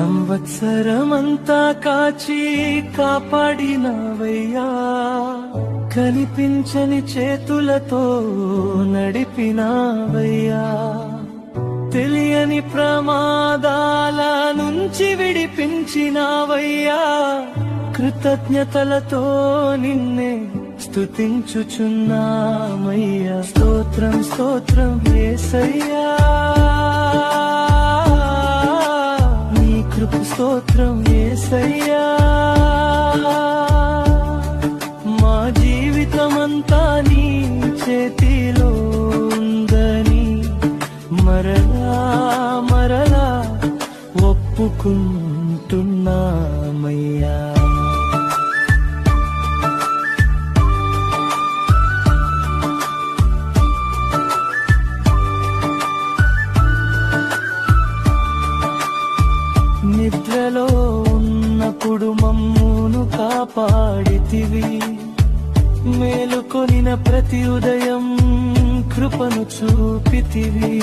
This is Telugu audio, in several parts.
సంవత్సరమంతా కాచి కాపాడినవయ్యా, కనిపించని చేతులతో నడిపినవయ్యా, తెలియని ప్రమాదాల నుంచి విడిపించినవయ్యా, కృతజ్ఞతలతో నిన్నే స్తుతించుచున్నామయ్యా. స్తోత్రం స్తోత్రం యేసయ్యా, నీ కృప స్తోత్రం యేసయ్యా, మా జీవితమంతా నీ చేతిలో ఉందని మరలా మరలా ఒప్పుకుంటున్నామయ్యా. నిద్రలో ఉన్నప్పుడు మమ్మును కాపాడితివి, మేలుకొనిన ప్రతి ఉదయం కృపను చూపితివి,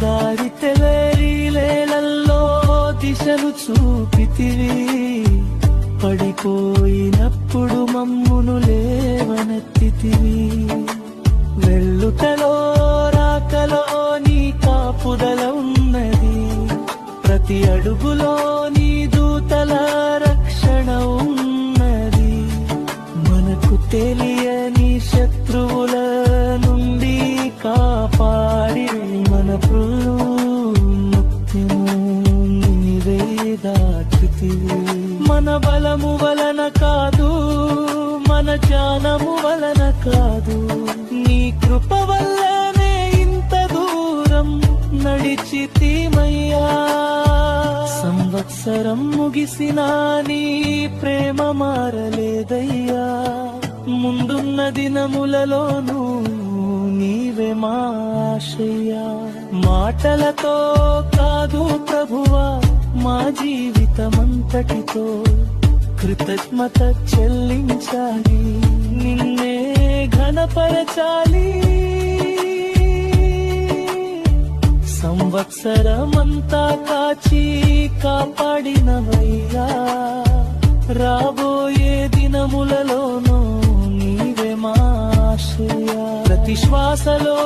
దారి తెలరిలేలల్లో దిశను చూపితివి, పడిపోయినప్పుడు మమ్మును లేవనెత్తితివి, వెల్లుటలో రాకలో నీ కాపుదల ఉన్నది, ప్రతి అడుగులో నీ దూతల రక్షణ ఉన్నది, మనకు తెలియని శత్రువుల నుండి కాపాడి మన ముక్తిను నీవే దాచితివి. మన బలము వలన కాదు, మన జ్ఞానము వలన కాదు, నీ కృప వల్లనే ఇంత దూరం నడిచితిమయ్యా. సంవత్సరం ముగిసినా నీ ప్రేమ మారలేదయ్యా, ముందున్న దినములలోనూ నీవే మా ఆశయ్యా. మాటలతో కాదు ప్రభువా, మా జీవితమంతటితో కృతజ్ఞత చెల్లించాలి, నిన్నే ఘనపరచాలి. సంవత్సరమంతా కాచి కాపాడినవయ్యా, రాబోయే దినములలోనూ నీవే మా ఆశయ్యా. ప్రతి శ్వాసలో